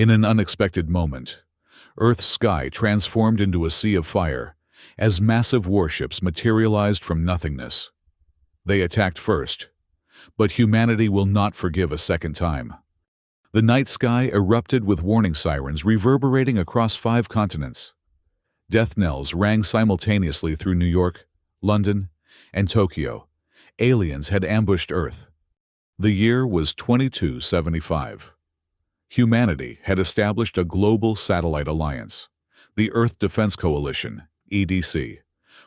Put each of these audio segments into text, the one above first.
In an unexpected moment, Earth's sky transformed into a sea of fire as massive warships materialized from nothingness. They attacked first, but humanity will not forgive a second time. The night sky erupted with warning sirens reverberating across 5 continents. Death knells rang simultaneously through New York, London, and Tokyo. Aliens had ambushed Earth. The year was 2275. Humanity had established a global satellite alliance, the Earth Defense Coalition, EDC,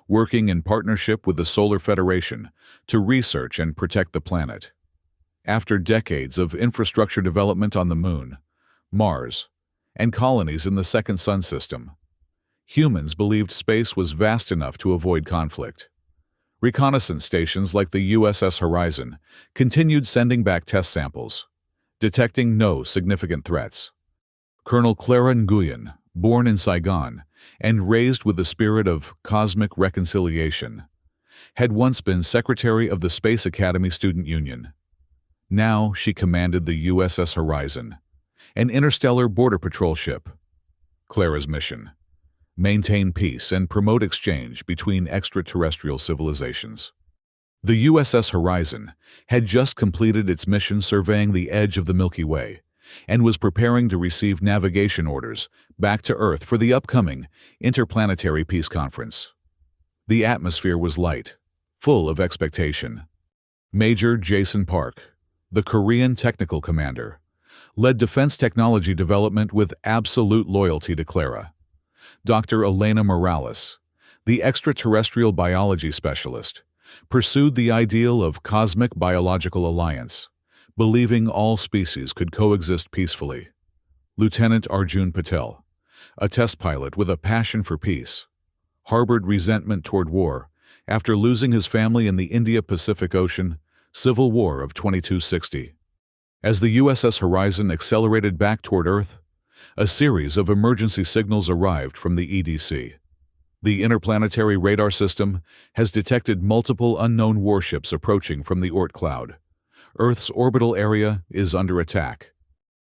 working in partnership with the Solar Federation to research and protect the planet. After decades of infrastructure development on the Moon, Mars, and colonies in the second Sun system, humans believed space was vast enough to avoid conflict. Reconnaissance stations like the USS Horizon continued sending back test samples, detecting no significant threats. Colonel Clara Nguyen, born in Saigon and raised with the spirit of cosmic reconciliation, had once been secretary of the Space Academy Student Union. Now she commanded the USS Horizon, an interstellar border patrol ship. Clara's mission: maintain peace and promote exchange between extraterrestrial civilizations. The USS Horizon had just completed its mission surveying the edge of the Milky Way and was preparing to receive navigation orders back to Earth for the upcoming Interplanetary Peace Conference. The atmosphere was light, full of expectation. Major Jason Park, the Korean technical commander, led defense technology development with absolute loyalty to Clara. Dr. Elena Morales, the extraterrestrial biology specialist, pursued the ideal of cosmic biological alliance, believing all species could coexist peacefully. Lieutenant Arjun Patel, a test pilot with a passion for peace, harbored resentment toward war after losing his family in the India-Pacific Ocean Civil War of 2260. As the USS Horizon accelerated back toward Earth, a series of emergency signals arrived from the EDC. The interplanetary radar system has detected multiple unknown warships approaching from the Oort cloud. Earth's orbital area is under attack.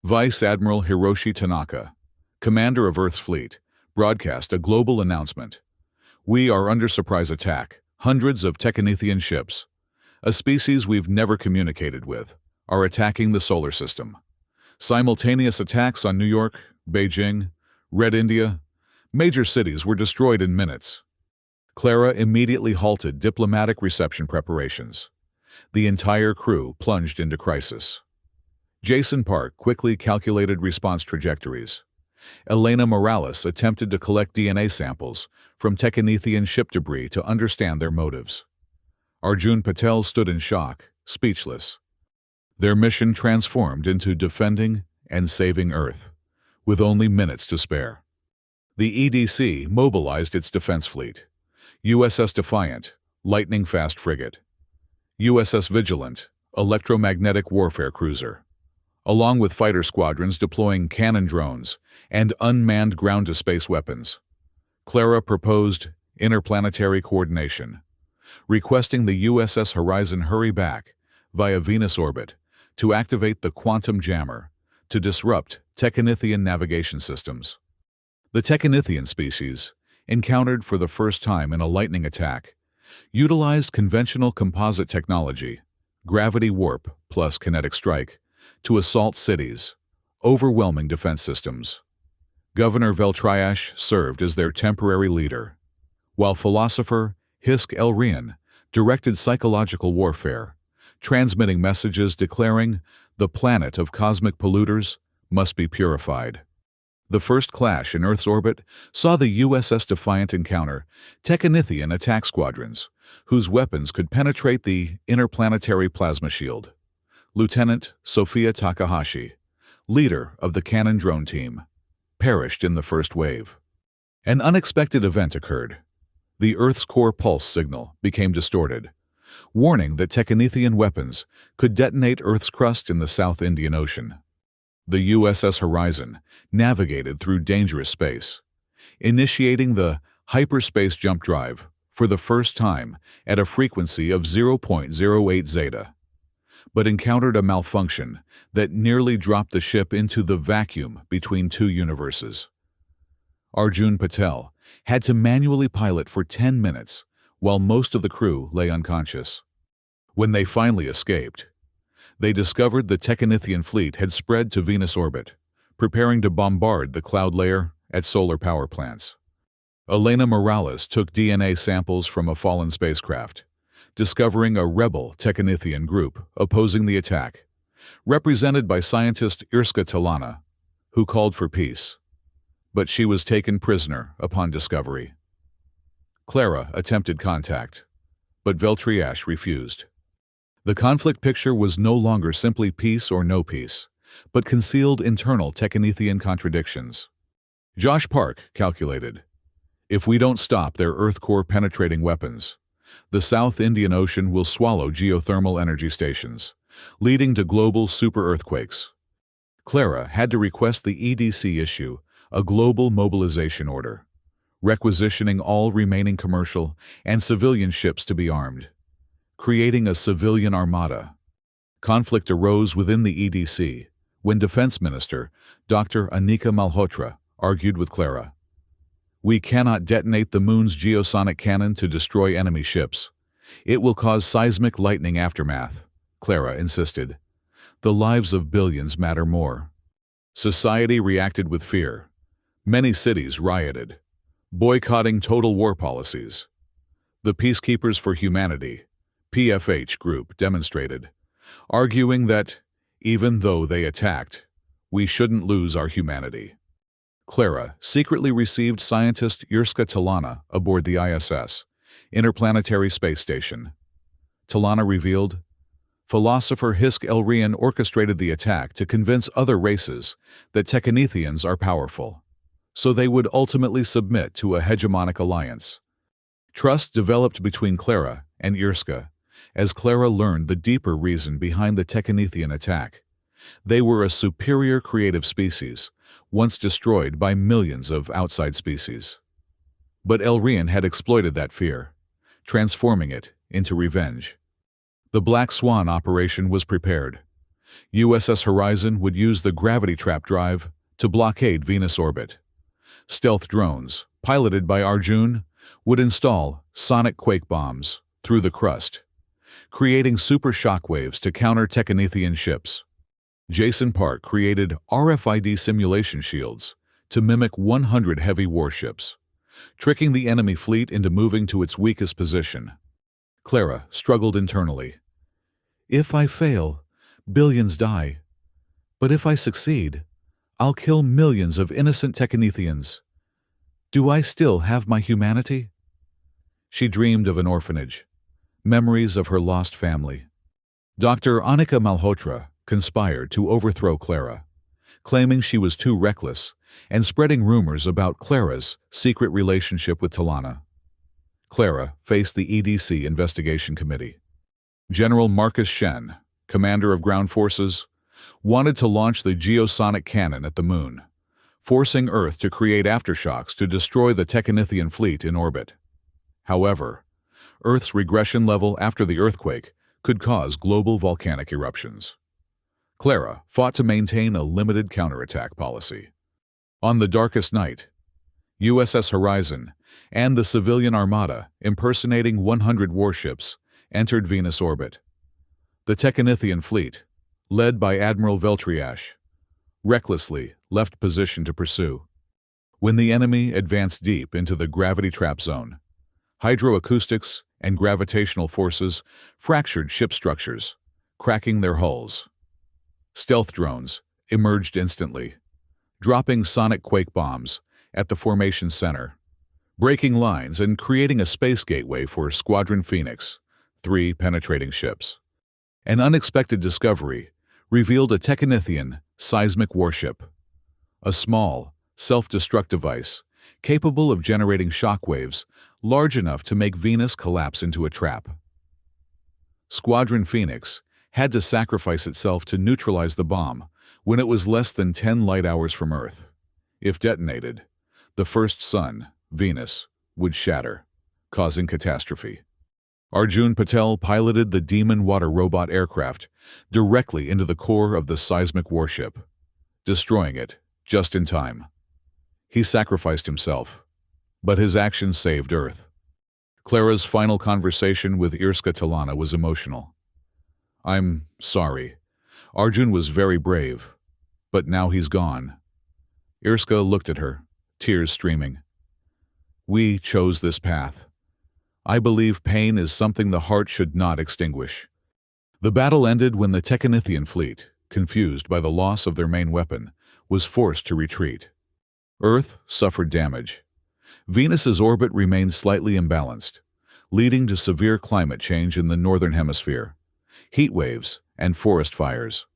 Vice Admiral Hiroshi Tanaka, commander of Earth's fleet, broadcast a global announcement. "We are under surprise attack. Hundreds of Technetian ships, a species we've never communicated with, are attacking the solar system. Simultaneous attacks on New York, Beijing, Red India. Major cities were destroyed in minutes." Clara immediately halted diplomatic reception preparations. The entire crew plunged into crisis. Jason Park quickly calculated response trajectories. Elena Morales attempted to collect DNA samples from Technetian ship debris to understand their motives. Arjun Patel stood in shock, speechless. Their mission transformed into defending and saving Earth, with only minutes to spare. The EDC mobilized its defense fleet: USS Defiant, lightning-fast frigate; USS Vigilant, electromagnetic warfare cruiser, along with fighter squadrons deploying cannon drones and unmanned ground-to-space weapons. Clara proposed interplanetary coordination, requesting the USS Horizon hurry back via Venus orbit to activate the quantum jammer to disrupt Technetian navigation systems. The Technetian species, encountered for the first time in a lightning attack, utilized conventional composite technology, gravity warp plus kinetic strike, to assault cities, overwhelming defense systems. Governor Veltriash served as their temporary leader, while philosopher Hisk El-Rian directed psychological warfare, transmitting messages declaring the planet of cosmic polluters must be purified. The first clash in Earth's orbit saw the USS Defiant encounter Technetian attack squadrons, whose weapons could penetrate the interplanetary plasma shield. Lieutenant Sophia Takahashi, leader of the cannon drone team, perished in the first wave. An unexpected event occurred. The Earth's core pulse signal became distorted, warning that Technetian weapons could detonate Earth's crust in the South Indian Ocean. The USS Horizon navigated through dangerous space, initiating the hyperspace jump drive for the first time at a frequency of 0.08 zeta. but encountered a malfunction that nearly dropped the ship into the vacuum between two universes. Arjun Patel had to manually pilot for 10 minutes while most of the crew lay unconscious. When they finally escaped, they discovered the Technithian fleet had spread to Venus orbit, preparing to bombard the cloud layer at solar power plants. Elena Morales took DNA samples from a fallen spacecraft, discovering a rebel Technithian group opposing the attack, represented by scientist Irska Talana, who called for peace. But she was taken prisoner upon discovery. Clara attempted contact, but Veltriash refused. The conflict picture was no longer simply peace or no peace, but concealed internal Technithian contradictions. Josh Park calculated, if we don't stop their Earth core penetrating weapons, the South Indian Ocean will swallow geothermal energy stations, leading to global super-earthquakes. Clara had to request the EDC issue a global mobilization order, requisitioning all remaining commercial and civilian ships to be armed, creating a civilian armada. Conflict arose within the EDC when Defense Minister Dr. Anika Malhotra argued with Clara. We cannot detonate the moon's geosonic cannon to destroy enemy ships. It will cause seismic lightning aftermath, Clara insisted. The lives of billions matter more. Society reacted with fear. Many cities rioted, boycotting total war policies. The Peacekeepers for Humanity, PFH group demonstrated, arguing that, even though they attacked, we shouldn't lose our humanity. Clara secretly received scientist Irska Talana aboard the ISS, Interplanetary Space Station. Talana revealed, philosopher Hisk Elrian orchestrated the attack to convince other races that Technithians are powerful, so they would ultimately submit to a hegemonic alliance. Trust developed between Clara and Irska as Clara learned the deeper reason behind the Technithian attack. They were a superior creative species, once destroyed by millions of outside species. But Elrian had exploited that fear, transforming it into revenge. The Black Swan operation was prepared. USS Horizon would use the gravity trap drive to blockade Venus orbit. Stealth drones, piloted by Arjun, would install sonic quake bombs through the crust, creating super shockwaves to counter Technithian ships. Jason Park created RFID simulation shields to mimic 100 heavy warships, tricking the enemy fleet into moving to its weakest position. Clara struggled internally. If I fail, billions die. But if I succeed, I'll kill millions of innocent Technithians. Do I still have my humanity? She dreamed of an orphanage, memories of her lost family. Dr. Anika Malhotra conspired to overthrow Clara, claiming she was too reckless and spreading rumors about Clara's secret relationship with Talana. Clara faced the EDC investigation committee. General Marcus Shen, commander of ground forces, wanted to launch the geosonic cannon at the moon, forcing Earth to create aftershocks to destroy the Technithian fleet in orbit. However, Earth's regression level after the earthquake could cause global volcanic eruptions. Clara fought to maintain a limited counterattack policy. On the darkest night, USS Horizon and the civilian armada, impersonating 100 warships, entered Venus orbit. The Technithian fleet, led by Admiral Veltriash, recklessly left position to pursue. When the enemy advanced deep into the gravity trap zone, hydroacoustics and gravitational forces fractured ship structures, cracking their hulls. Stealth drones emerged instantly, dropping sonic quake bombs at the formation center, breaking lines and creating a space gateway for Squadron Phoenix, 3 penetrating ships. An unexpected discovery revealed a Technithian seismic warship, a small, self-destruct device capable of generating shockwaves large enough to make Venus collapse into a trap. Squadron Phoenix had to sacrifice itself to neutralize the bomb when it was less than 10 light hours from Earth. If detonated, the first sun, Venus, would shatter, causing catastrophe. Arjun Patel piloted the Demon water robot aircraft directly into the core of the seismic warship, destroying it just in time. He sacrificed himself, but his actions saved Earth. Clara's final conversation with Irska Talana was emotional. "I'm sorry. Arjun was very brave, but now he's gone." Irska looked at her, tears streaming. "We chose this path. I believe pain is something the heart should not extinguish." The battle ended when the Technithian fleet, confused by the loss of their main weapon, was forced to retreat. Earth suffered damage. Venus's orbit remained slightly imbalanced, leading to severe climate change in the northern hemisphere, heat waves, and forest fires.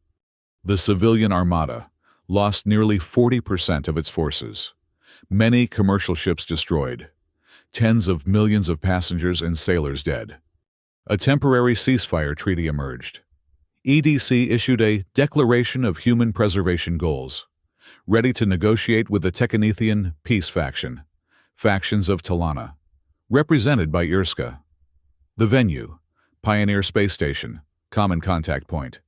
The civilian armada lost nearly 40% of its forces. Many commercial ships destroyed. Tens of millions of passengers and sailors dead. A temporary ceasefire treaty emerged. EDC issued a Declaration of Human Preservation Goals, ready to negotiate with the Technithian peace faction, factions of Talana, represented by Irska. The venue, Pioneer Space Station, common contact point.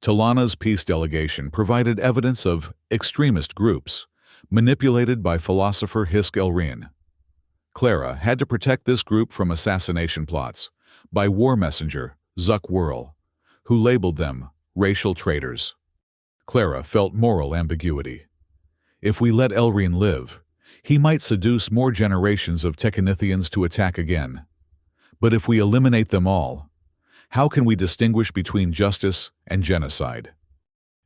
Talana's peace delegation provided evidence of extremist groups, manipulated by philosopher Hisk Elrien. Clara had to protect this group from assassination plots by war messenger Zuck Whirl, who labeled them racial traitors. Clara felt moral ambiguity. If we let Elrien live, he might seduce more generations of Technithians to attack again. But if we eliminate them all, how can we distinguish between justice and genocide?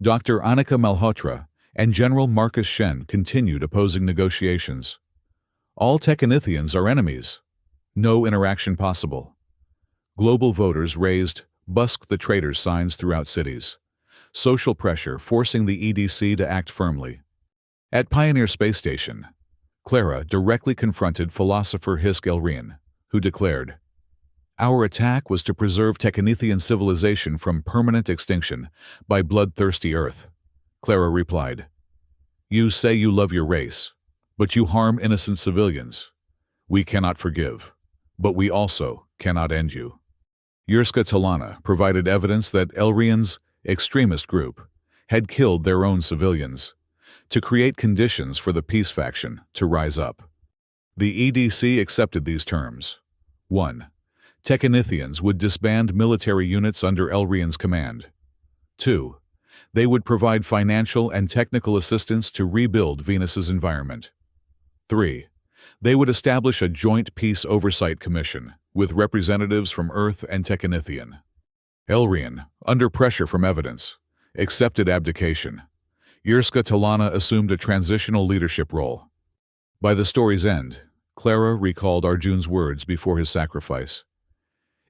Dr. Annika Malhotra and General Marcus Shen continued opposing negotiations. All Technithians are enemies. No interaction possible. Global voters raised "Busk the Traitors" signs throughout cities. Social pressure forcing the EDC to act firmly. At Pioneer Space Station, Clara directly confronted philosopher Hisk Elrien, who declared, "Our attack was to preserve Technithian civilization from permanent extinction by bloodthirsty Earth." Clara replied, "You say you love your race, but you harm innocent civilians. We cannot forgive, but we also cannot end you." Irska Talana provided evidence that Elrien's extremist group had killed their own civilians to create conditions for the peace faction to rise up. The EDC accepted these terms. 1. Technithians would disband military units under Elrien's command. 2. They would provide financial and technical assistance to rebuild Venus's environment. 3. They would establish a joint peace oversight commission with representatives from Earth and Technithian. Elrien, under pressure from evidence, accepted abdication. Irska Talana assumed a transitional leadership role. By the story's end, Clara recalled Arjun's words before his sacrifice.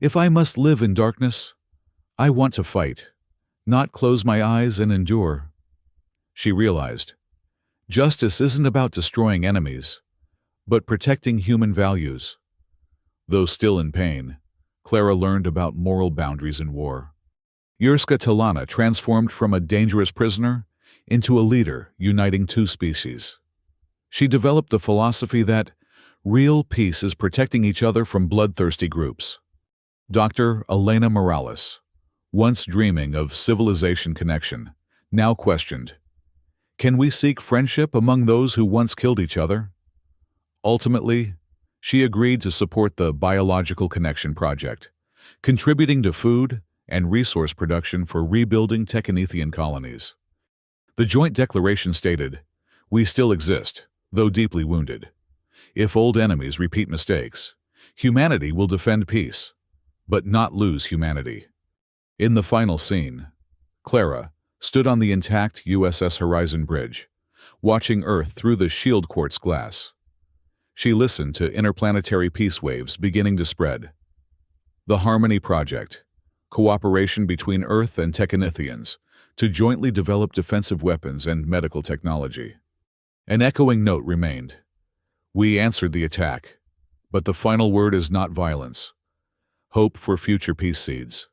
"If I must live in darkness, I want to fight, not close my eyes and endure." She realized, justice isn't about destroying enemies, but protecting human values. Though still in pain, Clara learned about moral boundaries in war. Irska Talana transformed from a dangerous prisoner into a leader uniting two species. She developed the philosophy that real peace is protecting each other from bloodthirsty groups. Dr. Elena Morales, once dreaming of civilization connection, now questioned, can we seek friendship among those who once killed each other? Ultimately, she agreed to support the Biological Connection Project, contributing to food and resource production for rebuilding Technithian colonies. The joint declaration stated, "We still exist, though deeply wounded. If old enemies repeat mistakes, humanity will defend peace, but not lose humanity." In the final scene, Clara stood on the intact USS Horizon Bridge, watching Earth through the shield quartz glass. She listened to interplanetary peace waves beginning to spread. The Harmony Project, cooperation between Earth and Technithians to jointly develop defensive weapons and medical technology. An echoing note remained. We answered the attack, but the final word is not violence. Hope for future peace seeds.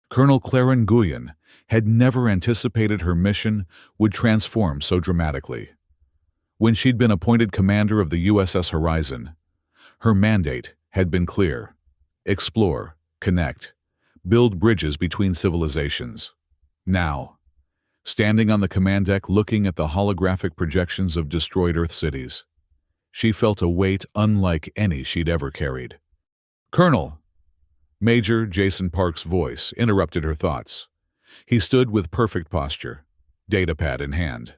Colonel Clara Nguyen had never anticipated her mission would transform so dramatically. When she'd been appointed commander of the USS Horizon, her mandate had been clear: explore, connect, build bridges between civilizations. Now, standing on the command deck looking at the holographic projections of destroyed Earth cities, she felt a weight unlike any she'd ever carried. "Colonel!" Major Jason Park's voice interrupted her thoughts. He stood with perfect posture, datapad in hand.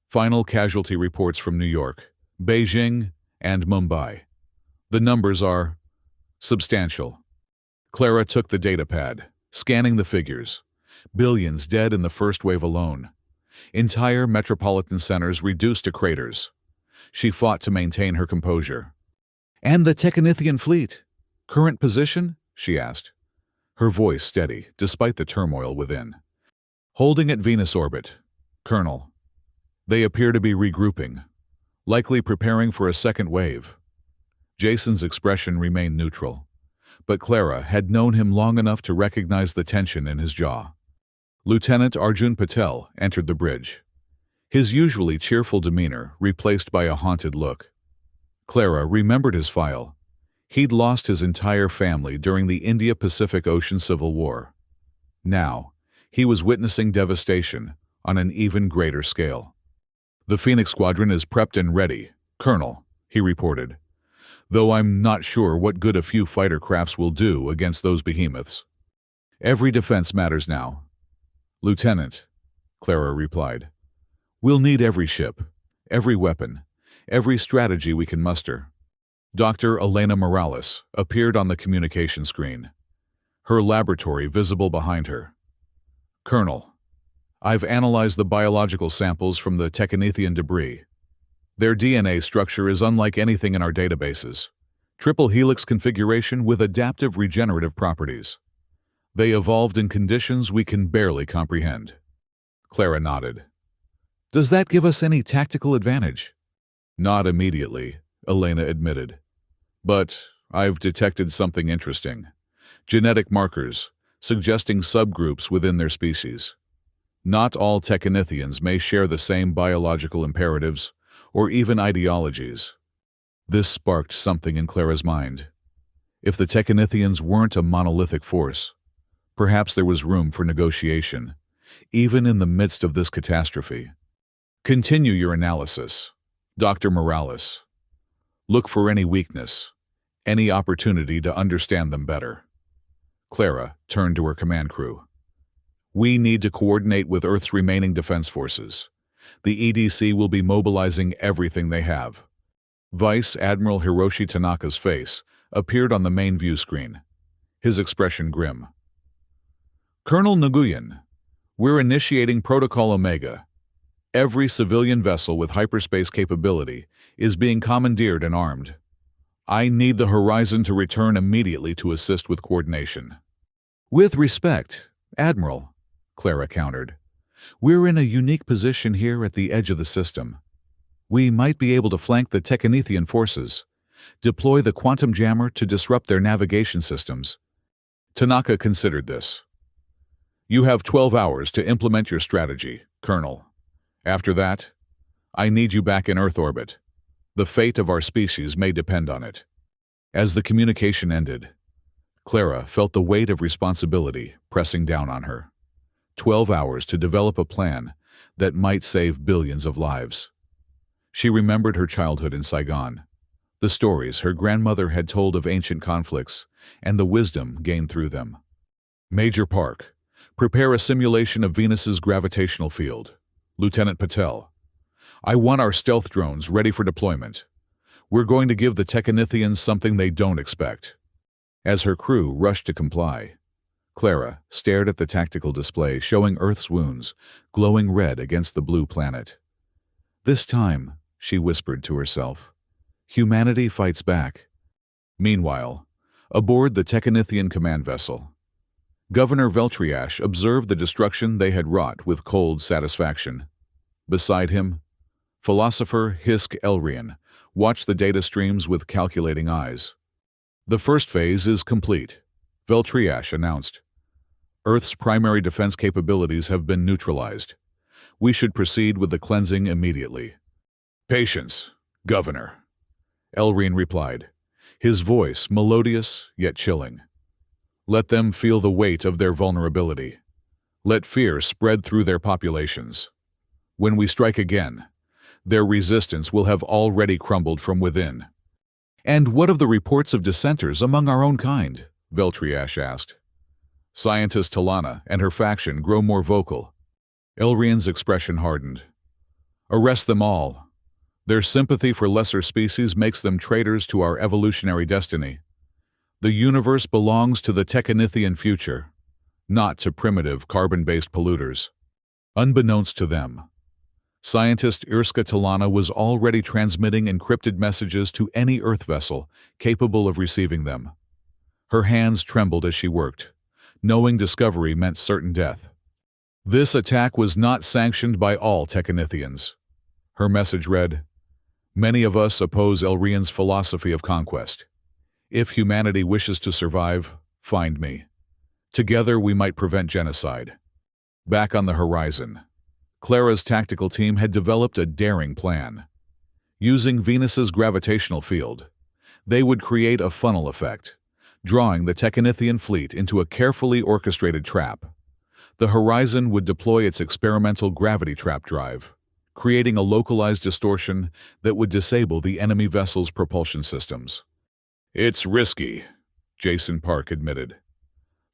Final casualty reports from New York, Beijing, and Mumbai. The numbers are substantial. Clara took the datapad, scanning the figures. Billions dead in the first wave alone. Entire metropolitan centers reduced to craters. She fought to maintain her composure. "And the Technithian fleet? Current position?" she asked, her voice steady despite the turmoil within. "Holding at Venus orbit, Colonel. They appear to be regrouping, likely preparing for a second wave." Jason's expression remained neutral, but Clara had known him long enough to recognize the tension in his jaw. Lieutenant Arjun Patel entered the bridge, his usually cheerful demeanor replaced by a haunted look. Clara remembered his file. He'd lost his entire family during the India-Pacific Ocean Civil War. Now, he was witnessing devastation on an even greater scale. "The Phoenix Squadron is prepped and ready, Colonel," he reported, "though I'm not sure what good a few fighter crafts will do against those behemoths. Every defense matters now." "Lieutenant," Clara replied, "we'll need every ship, every weapon, every strategy we can muster." Dr. Elena Morales appeared on the communication screen, her laboratory visible behind her. "Colonel, I've analyzed the biological samples from the Technithian debris. Their DNA structure is unlike anything in our databases. Triple helix configuration with adaptive regenerative properties. They evolved in conditions we can barely comprehend." Clara nodded. "Does that give us any tactical advantage?" "Not immediately," Elena admitted. "But I've detected something interesting. Genetic markers, suggesting subgroups within their species. Not all Technithians may share the same biological imperatives, or even ideologies." This sparked something in Clara's mind. If the Technithians weren't a monolithic force, perhaps there was room for negotiation, even in the midst of this catastrophe. "Continue your analysis, Dr. Morales. Look for any weakness, any opportunity to understand them better." Clara turned to her command crew. "We need to coordinate with Earth's remaining defense forces. The EDC will be mobilizing everything they have." Vice Admiral Hiroshi Tanaka's face appeared on the main view screen, his expression grim. "Colonel Nguyen, we're initiating Protocol Omega. Every civilian vessel with hyperspace capability is being commandeered and armed. I need the Horizon to return immediately to assist with coordination." "With respect, Admiral," Clara countered, "we're in a unique position here at the edge of the system. We might be able to flank the Technithian forces, deploy the quantum jammer to disrupt their navigation systems." Tanaka considered this. "You have 12 hours to implement your strategy, Colonel. After that, I need you back in Earth orbit. The fate of our species may depend on it." As the communication ended, Clara felt the weight of responsibility pressing down on her. 12 hours to develop a plan that might save billions of lives. She remembered her childhood in Saigon, the stories her grandmother had told of ancient conflicts, and the wisdom gained through them. "Major Park, prepare a simulation of Venus's gravitational field. Lieutenant Patel, I want our stealth drones ready for deployment. We're going to give the Technithians something they don't expect." As her crew rushed to comply, Clara stared at the tactical display showing Earth's wounds glowing red against the blue planet. "This time," she whispered to herself, "humanity fights back." Meanwhile, aboard the Technithian command vessel, Governor Veltriash observed the destruction they had wrought with cold satisfaction. Beside him, philosopher Hisk Elrian watched the data streams with calculating eyes. "The first phase is complete," Veltriash announced. "Earth's primary defense capabilities have been neutralized. We should proceed with the cleansing immediately." "Patience, Governor," Elrian replied, his voice melodious yet chilling. Let them feel the weight of their vulnerability. Let fear spread through their populations. When we strike again, their resistance will have already crumbled from within. "And what of the reports of dissenters among our own kind?" Veltriash asked. Scientist Talana and her faction grow more vocal. Elrian's expression hardened. "Arrest them all. Their sympathy for lesser species makes them traitors to our evolutionary destiny. The universe belongs to the Technithian future, not to primitive carbon-based polluters." Unbeknownst to them, scientist Irska Talana was already transmitting encrypted messages to any Earth vessel capable of receiving them. Her hands trembled as she worked, knowing discovery meant certain death. This attack was not sanctioned by all Technithians. Her message read, "Many of us oppose Elrian's philosophy of conquest. If humanity wishes to survive, find me. Together we might prevent genocide." Back on the horizon, Clara's tactical team had developed a daring plan. Using Venus's gravitational field, they would create a funnel effect, drawing the Technithian fleet into a carefully orchestrated trap. The Horizon would deploy its experimental gravity trap drive, creating a localized distortion that would disable the enemy vessel's propulsion systems. "It's risky," Jason Park admitted.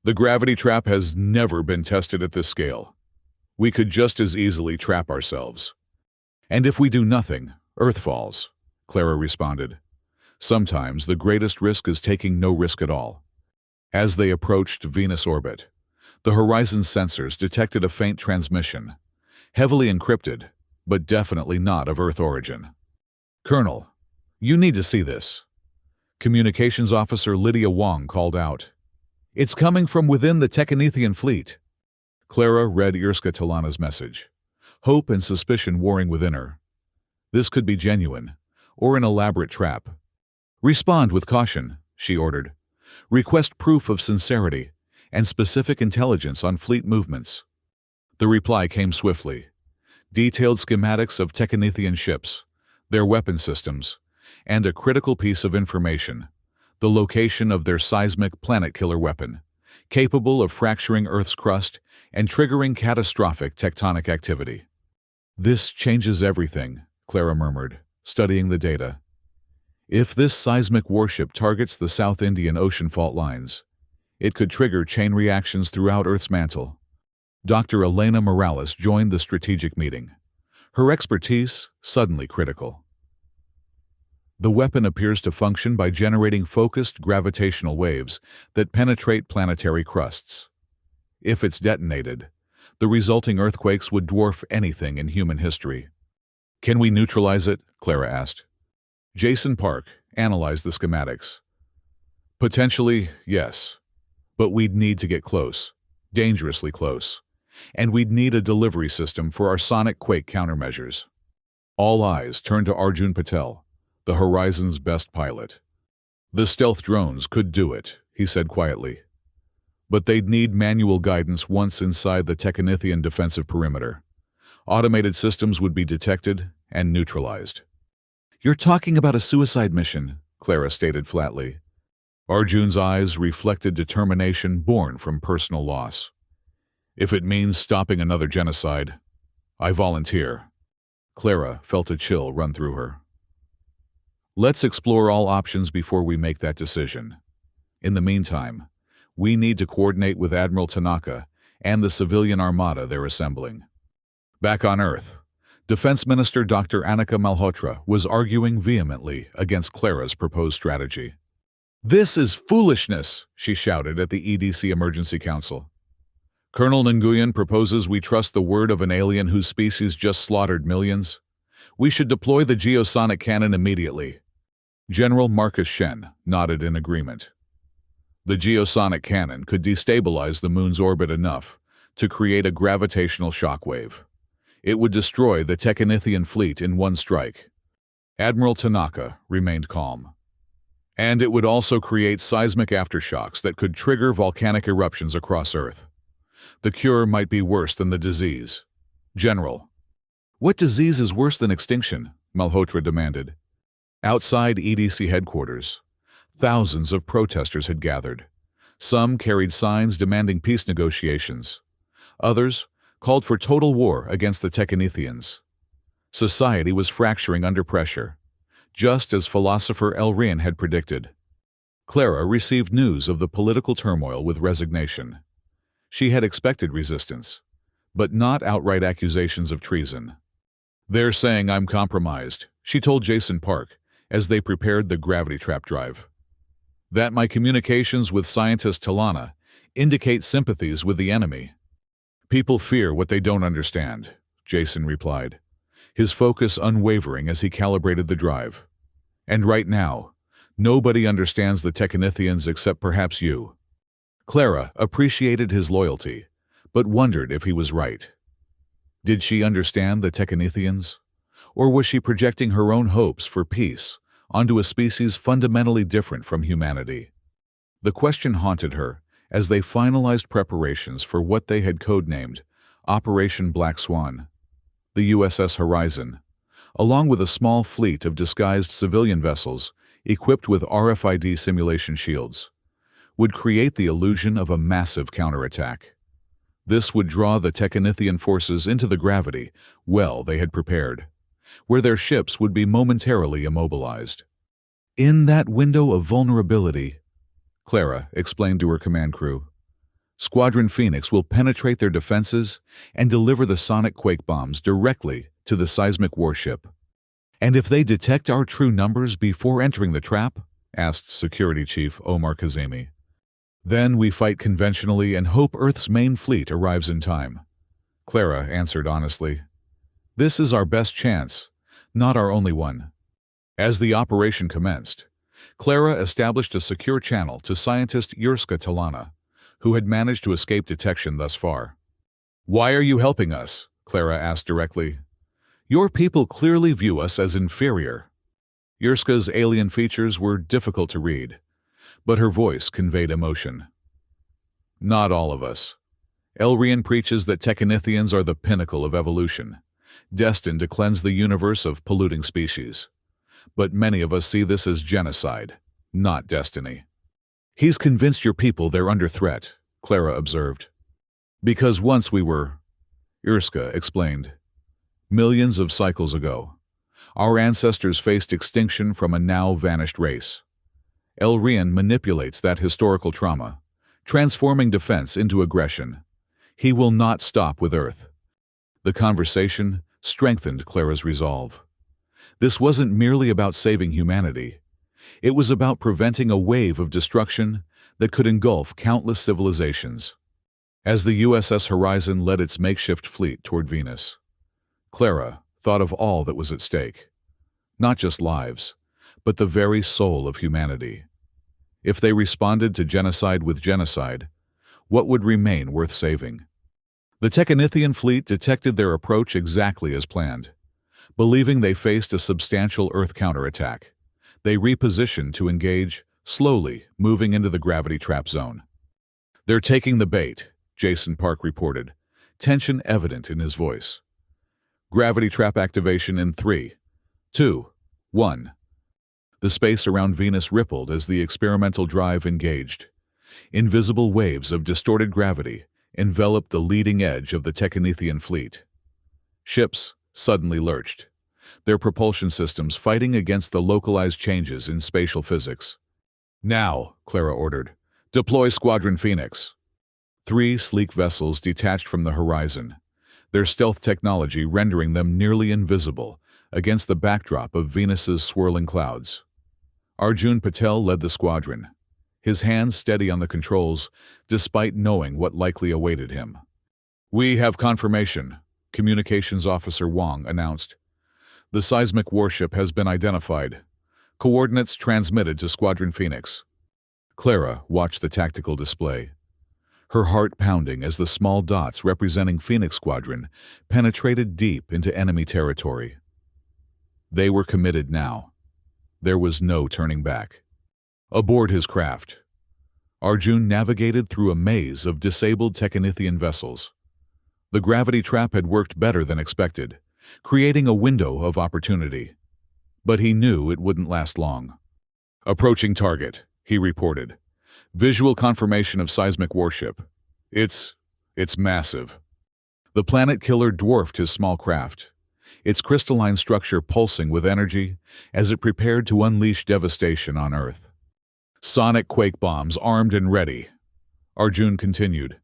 "The gravity trap has never been tested at this scale. We could just as easily trap ourselves." "And if we do nothing, Earth falls," Clara responded. "Sometimes the greatest risk is taking no risk at all." As they approached Venus orbit, the Horizon's sensors detected a faint transmission, heavily encrypted, but definitely not of Earth origin. "Colonel, you need to see this." Communications Officer Lydia Wong called out. "It's coming from within the Technithian fleet." Clara read Irska Talana's message, hope and suspicion warring within her. This could be genuine, or an elaborate trap. "Respond with caution," she ordered. "Request proof of sincerity and specific intelligence on fleet movements." The reply came swiftly. Detailed schematics of Technithian ships, their weapon systems, and a critical piece of information, the location of their seismic planet-killer weapon, capable of fracturing Earth's crust and triggering catastrophic tectonic activity. "This changes everything," Clara murmured, studying the data. "If this seismic warship targets the South Indian Ocean fault lines, it could trigger chain reactions throughout Earth's mantle." Dr. Elena Morales joined the strategic meeting, her expertise suddenly critical. "The weapon appears to function by generating focused gravitational waves that penetrate planetary crusts. If it's detonated, the resulting earthquakes would dwarf anything in human history." "Can we neutralize it?" Clara asked. Jason Park analyzed the schematics. "Potentially, yes. But we'd need to get close, dangerously close. And we'd need a delivery system for our sonic quake countermeasures." All eyes turned to Arjun Patel, the Horizon's best pilot. "The stealth drones could do it," he said quietly. "But they'd need manual guidance once inside the Technithian defensive perimeter. Automated systems would be detected and neutralized." "You're talking about a suicide mission," Clara stated flatly. Arjun's eyes reflected determination born from personal loss. "If it means stopping another genocide, I volunteer." Clara felt a chill run through her. "Let's explore all options before we make that decision. In the meantime, we need to coordinate with Admiral Tanaka and the civilian armada they're assembling." Back on Earth, Defense Minister Dr. Annika Malhotra was arguing vehemently against Clara's proposed strategy. "This is foolishness," she shouted at the EDC Emergency Council. "Colonel Nguyen proposes we trust the word of an alien whose species just slaughtered millions. We should deploy the geosonic cannon immediately." General Marcus Shen nodded in agreement. The geosonic cannon could destabilize the moon's orbit enough to create a gravitational shockwave. It would destroy the Technithian fleet in one strike. Admiral Tanaka remained calm. And it would also create seismic aftershocks that could trigger volcanic eruptions across Earth. The cure might be worse than the disease. "General." "What disease is worse than extinction?" Malhotra demanded. Outside EDC headquarters, Thousands of protesters had gathered. Some carried signs demanding peace negotiations. Others called for total war against the Technethians. Society was fracturing under pressure, just as philosopher Elrian had predicted. Clara received news of the political turmoil with resignation. She had expected resistance, but not outright accusations of treason. "They're saying I'm compromised," she told Jason Park as they prepared the gravity trap drive. "That my communications with scientist Talana indicate sympathies with the enemy." "People fear what they don't understand," Jason replied, his focus unwavering as he calibrated the drive. "And right now, nobody understands the Technethians except perhaps you." Clara appreciated his loyalty, but wondered if he was right. Did she understand the Technethians? Or was she projecting her own hopes for peace onto a species fundamentally different from humanity? The question haunted her as they finalized preparations for what they had codenamed Operation Black Swan. The USS Horizon, along with a small fleet of disguised civilian vessels equipped with RFID simulation shields, would create the illusion of a massive counterattack. This would draw the Technethian forces into the gravity well they had prepared, where their ships would be momentarily immobilized. "In that window of vulnerability," Clara explained to her command crew, "Squadron Phoenix will penetrate their defenses and deliver the sonic quake bombs directly to the seismic warship." "And if they detect our true numbers before entering the trap?" asked Security Chief Omar Kazemi. "Then we fight conventionally and hope Earth's main fleet arrives in time," Clara answered honestly. "This is our best chance, not our only one." As the operation commenced, Clara established a secure channel to scientist Yurska Talana, who had managed to escape detection thus far. "Why are you helping us?" Clara asked directly. "Your people clearly view us as inferior." Yurska's alien features were difficult to read, but her voice conveyed emotion. "Not all of us. Elrian preaches that Technethians are the pinnacle of evolution, destined to cleanse the universe of polluting species. But many of us see this as genocide, not destiny." "He's convinced your people they're under threat," Clara observed. "Because once we were," Yurska explained. "Millions of cycles ago, our ancestors faced extinction from a now-vanished race. Elrian manipulates that historical trauma, transforming defense into aggression. He will not stop with Earth." The conversation strengthened Clara's resolve. This wasn't merely about saving humanity. It was about preventing a wave of destruction that could engulf countless civilizations. As the USS Horizon led its makeshift fleet toward Venus, Clara thought of all that was at stake. Not just lives, but the very soul of humanity. If they responded to genocide with genocide, what would remain worth saving? The Technethian fleet detected their approach exactly as planned. Believing they faced a substantial Earth counterattack, they repositioned to engage, slowly moving into the gravity trap zone. "They're taking the bait," Jason Park reported, tension evident in his voice. "Gravity trap activation in 3, 2, 1. The space around Venus rippled as the experimental drive engaged. Invisible waves of distorted gravity enveloped the leading edge of the Technethian fleet. Ships suddenly lurched, their propulsion systems fighting against the localized changes in spatial physics. "Now," Clara ordered, "deploy Squadron Phoenix." 3 sleek vessels detached from the horizon, their stealth technology rendering them nearly invisible against the backdrop of Venus's swirling clouds. Arjun Patel led the squadron, his hands steady on the controls despite knowing what likely awaited him. "We have confirmation," Communications Officer Wong announced. "The seismic warship has been identified. Coordinates transmitted to Squadron Phoenix." Clara watched the tactical display, her heart pounding as the small dots representing Phoenix Squadron penetrated deep into enemy territory. They were committed now. There was no turning back. Aboard his craft, Arjun navigated through a maze of disabled Technethian vessels. The gravity trap had worked better than expected, creating a window of opportunity. But he knew it wouldn't last long. Approaching target, he reported. Visual confirmation of seismic warship. It's massive. The planet killer dwarfed his small craft, its crystalline structure pulsing with energy as it prepared to unleash devastation on Earth. Sonic quake bombs armed and ready, Arjun continued.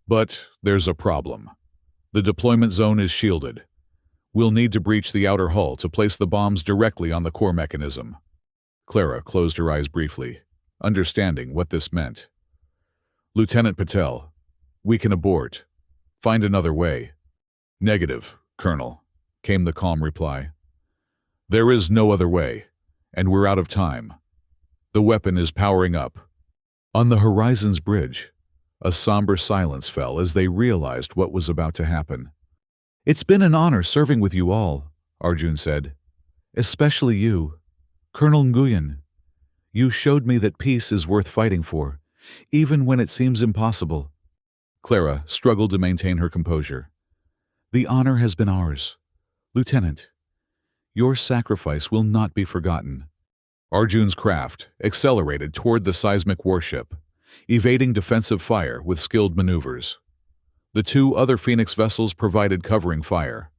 But there's a problem. The deployment zone is shielded. We'll need to breach the outer hull to place the bombs directly on the core mechanism. Clara closed her eyes briefly, understanding what this meant. Lieutenant Patel, we can abort. Find another way. Negative, Colonel, came the calm reply. There is no other way, and we're out of time. The weapon is powering up. On the horizon's bridge, a somber silence fell as they realized what was about to happen. It's been an honor serving with you all, Arjun said. Especially you, Colonel Nguyen. You showed me that peace is worth fighting for, even when it seems impossible. Clara struggled to maintain her composure. The honor has been ours. Lieutenant, your sacrifice will not be forgotten. Arjun's craft accelerated toward the seismic warship, evading defensive fire with skilled maneuvers. The two other Phoenix vessels provided covering fire,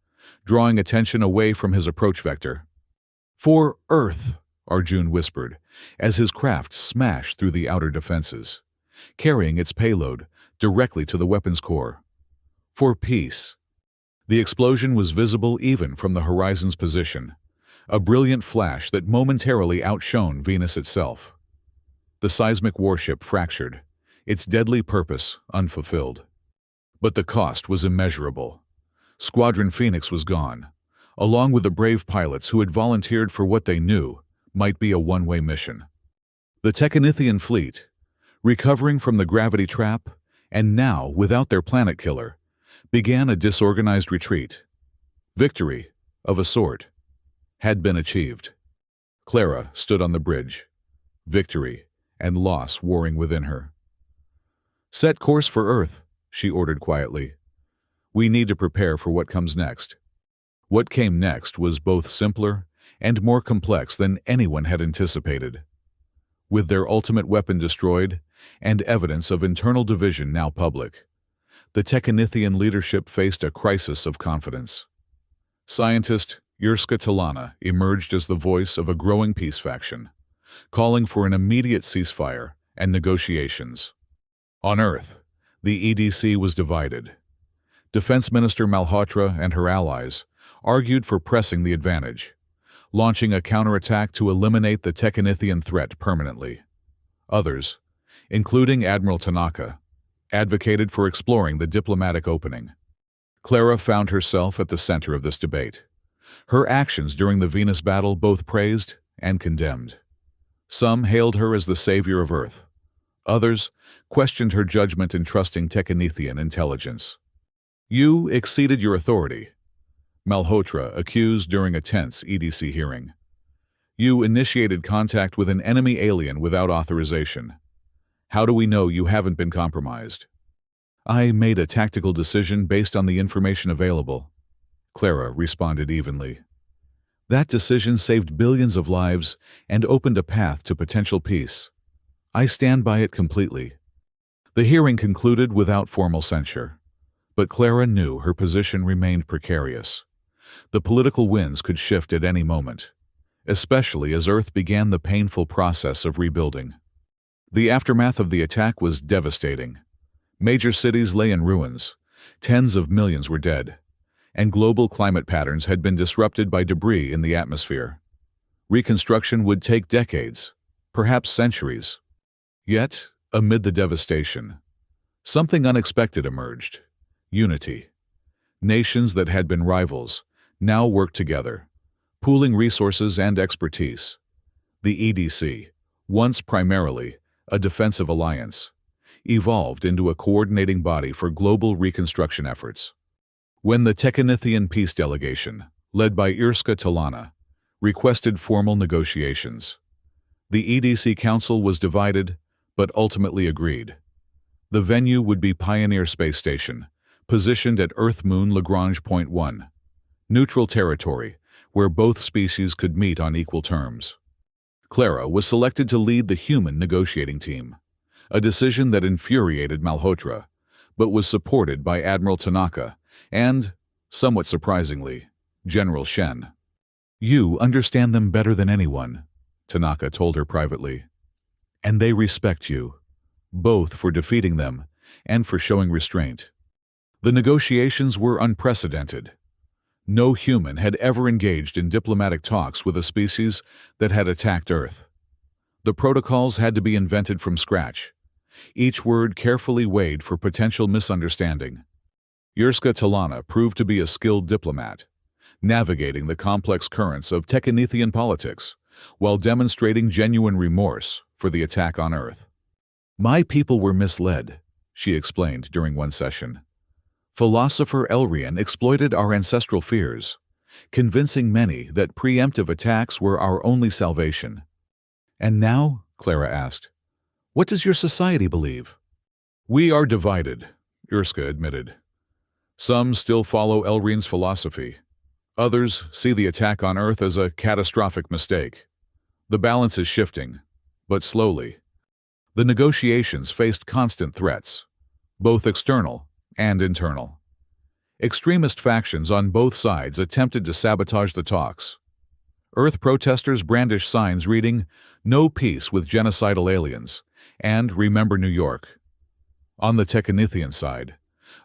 drawing attention away from his approach vector. For Earth, Arjun whispered, as his craft smashed through the outer defenses, carrying its payload directly to the weapon's core. For peace. The explosion was visible even from the horizon's position, a brilliant flash that momentarily outshone Venus itself. The seismic warship fractured, its deadly purpose unfulfilled. But the cost was immeasurable. Squadron Phoenix was gone, along with the brave pilots who had volunteered for what they knew might be a one-way mission. The Technithian fleet, recovering from the gravity trap, and now without their planet killer, began a disorganized retreat. Victory, of a sort, had been achieved. Clara stood on the bridge, victory and loss warring within her. Set course for Earth, she ordered quietly. We need to prepare for what comes next. What came next was both simpler and more complex than anyone had anticipated. With their ultimate weapon destroyed and evidence of internal division now public, the Technithian leadership faced a crisis of confidence. Scientist Yurska Talana emerged as the voice of a growing peace faction, calling for an immediate ceasefire and negotiations. On Earth, the EDC was divided. Defense Minister Malhotra and her allies argued for pressing the advantage, launching a counterattack to eliminate the Technithian threat permanently. Others, including Admiral Tanaka, advocated for exploring the diplomatic opening. Clara found herself at the center of this debate. Her actions during the Venus battle both praised and condemned. Some hailed her as the savior of Earth. Others questioned her judgment in trusting Technithian intelligence. You exceeded your authority, Malhotra accused during a tense EDC hearing. You initiated contact with an enemy alien without authorization. How do we know you haven't been compromised? I made a tactical decision based on the information available, Clara responded evenly. That decision saved billions of lives and opened a path to potential peace. I stand by it completely. The hearing concluded without formal censure, but Clara knew her position remained precarious. The political winds could shift at any moment, especially as Earth began the painful process of rebuilding. The aftermath of the attack was devastating. Major cities lay in ruins, tens of millions were dead, and global climate patterns had been disrupted by debris in the atmosphere. Reconstruction would take decades, perhaps centuries. Yet, amid the devastation, something unexpected emerged: unity. Nations that had been rivals now worked together, pooling resources and expertise. The EDC, once primarily a defensive alliance, evolved into a coordinating body for global reconstruction efforts. When the Technithian peace delegation, led by Yurska Talana, requested formal negotiations, the EDC Council was divided but ultimately agreed. The venue would be Pioneer Space Station, positioned at Earth-Moon Lagrange Point 1, neutral territory where both species could meet on equal terms. Clara was selected to lead the human negotiating team, a decision that infuriated Malhotra, but was supported by Admiral Tanaka and, somewhat surprisingly, General Shen. "You understand them better than anyone," Tanaka told her privately. "And they respect you, both for defeating them and for showing restraint." The negotiations were unprecedented. No human had ever engaged in diplomatic talks with a species that had attacked Earth. The protocols had to be invented from scratch, each word carefully weighed for potential misunderstanding. Yurska Talana proved to be a skilled diplomat, navigating the complex currents of Tekkenethian politics while demonstrating genuine remorse for the attack on Earth. "My people were misled," she explained during one session. "Philosopher Elrian exploited our ancestral fears, convincing many that preemptive attacks were our only salvation." "And now," Clara asked, "what does your society believe?" "We are divided," Yurska admitted. "Some still follow Elrian's philosophy. Others see the attack on Earth as a catastrophic mistake. The balance is shifting, but slowly." The negotiations faced constant threats, both external and internal. Extremist factions on both sides attempted to sabotage the talks. Earth protesters brandished signs reading, "No peace with genocidal aliens," and "Remember New York." On the Tekkenethian side,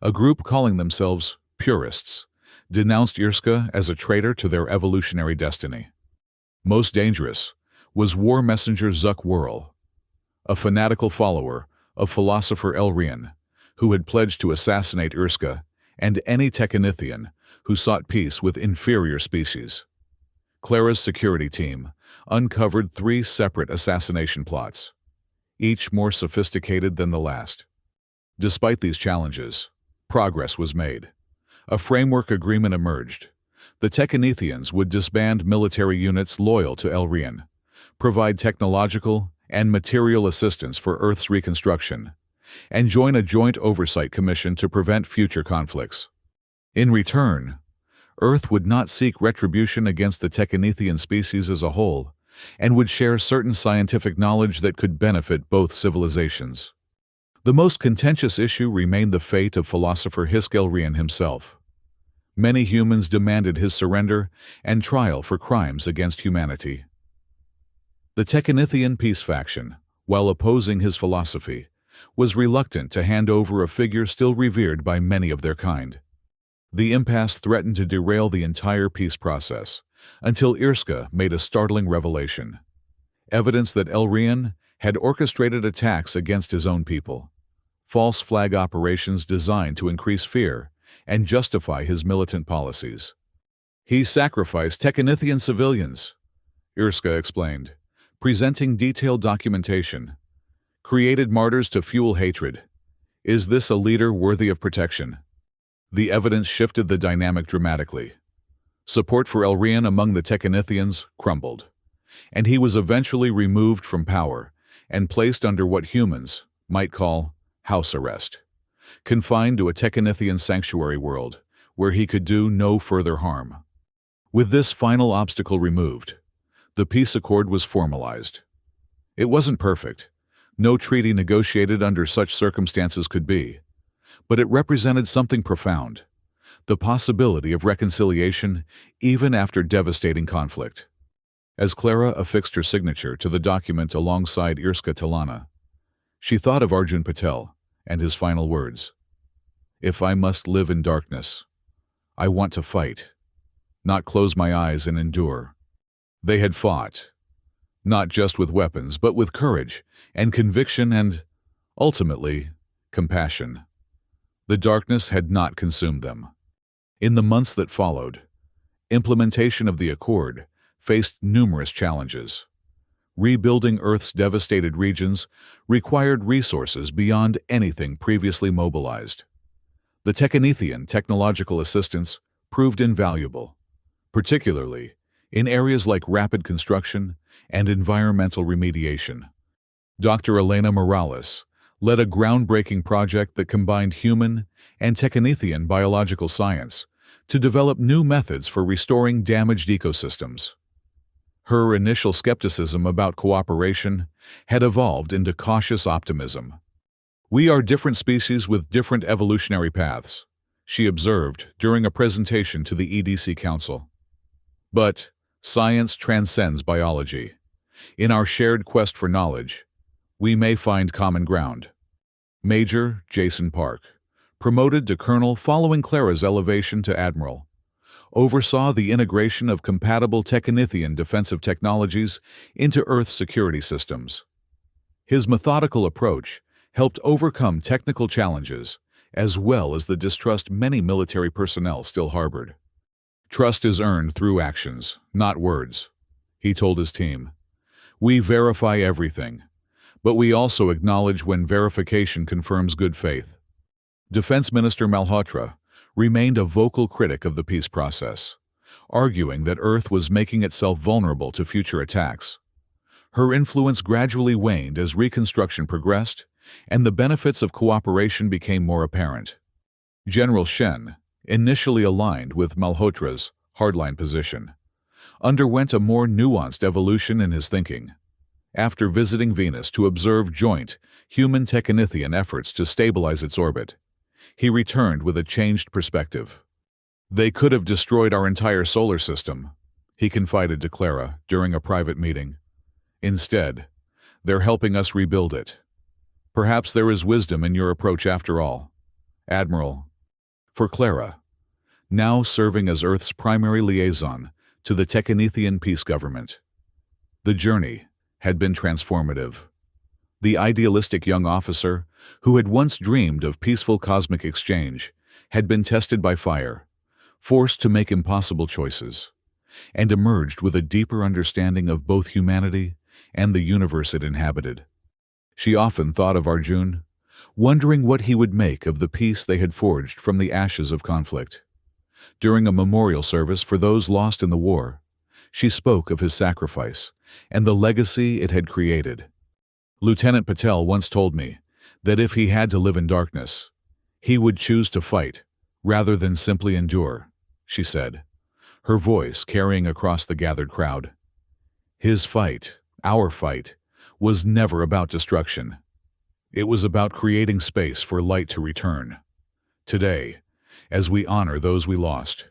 a group calling themselves purists denounced Irska as a traitor to their evolutionary destiny. Most dangerous was war messenger Zuck Whirl, a fanatical follower of philosopher Elrian, who had pledged to assassinate Irska and any Tekkenethian who sought peace with inferior species. Clara's security team uncovered 3 separate assassination plots, each more sophisticated than the last. Despite these challenges, progress was made. A framework agreement emerged. The Tekkenethians would disband military units loyal to Elrian, provide technological and material assistance for Earth's reconstruction, and join a joint oversight commission to prevent future conflicts. In return, Earth would not seek retribution against the Tekkenethian species as a whole, and would share certain scientific knowledge that could benefit both civilizations. The most contentious issue remained the fate of philosopher Hisk Elrian himself. Many humans demanded his surrender and trial for crimes against humanity. The Tekkenethian peace faction, while opposing his philosophy, was reluctant to hand over a figure still revered by many of their kind. The impasse threatened to derail the entire peace process, until Irska made a startling revelation: evidence that Elrian had orchestrated attacks against his own people, false flag operations designed to increase fear and justify his militant policies. "He sacrificed Tekkenethian civilians," Irska explained, presenting detailed documentation. "Created martyrs to fuel hatred. Is this a leader worthy of protection?" The evidence shifted the dynamic dramatically. Support for Elrian among the Tekkenethians crumbled, and he was eventually removed from power and placed under what humans might call house arrest, confined to a Tekkenethian sanctuary world where he could do no further harm. With this final obstacle removed, the peace accord was formalized. It wasn't perfect. No treaty negotiated under such circumstances could be. But it represented something profound: the possibility of reconciliation even after devastating conflict. As Clara affixed her signature to the document alongside Irska Talana, she thought of Arjun Patel and his final words: "If I must live in darkness, I want to fight, not close my eyes and endure." They had fought, not just with weapons, but with courage and conviction and, ultimately, compassion. The darkness had not consumed them. In the months that followed, implementation of the accord faced numerous challenges. Rebuilding Earth's devastated regions required resources beyond anything previously mobilized. The Tekkenethian technological assistance proved invaluable, particularly in areas like rapid construction and environmental remediation. Dr. Elena Morales led a groundbreaking project that combined human and Tekkenethian biological science to develop new methods for restoring damaged ecosystems. Her initial skepticism about cooperation had evolved into cautious optimism. "We are different species with different evolutionary paths," she observed during a presentation to the EDC Council. "But science transcends biology. In our shared quest for knowledge, we may find common ground." Major Jason Park, promoted to colonel following Clara's elevation to admiral, oversaw the integration of compatible Technithian defensive technologies into Earth security systems. His methodical approach helped overcome technical challenges, as well as the distrust many military personnel still harbored. "Trust is earned through actions, not words," he told his team. "We verify everything, but we also acknowledge when verification confirms good faith." Defense Minister Malhotra remained a vocal critic of the peace process, arguing that Earth was making itself vulnerable to future attacks. Her influence gradually waned as reconstruction progressed, and the benefits of cooperation became more apparent. General Shen, initially aligned with Malhotra's hardline position, underwent a more nuanced evolution in his thinking. After visiting Venus to observe joint human-Technithian efforts to stabilize its orbit, he returned with a changed perspective. "They could have destroyed our entire solar system," he confided to Clara during a private meeting. "Instead, they're helping us rebuild it. Perhaps there is wisdom in your approach after all, Admiral." For Clara, now serving as Earth's primary liaison to the Technithian peace government, the journey had been transformative. The idealistic young officer, who had once dreamed of peaceful cosmic exchange, had been tested by fire, forced to make impossible choices, and emerged with a deeper understanding of both humanity and the universe it inhabited. She often thought of Arjun, wondering what he would make of the peace they had forged from the ashes of conflict. During a memorial service for those lost in the war, she spoke of his sacrifice and the legacy it had created. "Lieutenant Patel once told me that if he had to live in darkness, he would choose to fight rather than simply endure," she said, her voice carrying across the gathered crowd. His fight, our fight, was never about destruction. It was about creating space for light to return. Today, as we honor those we lost,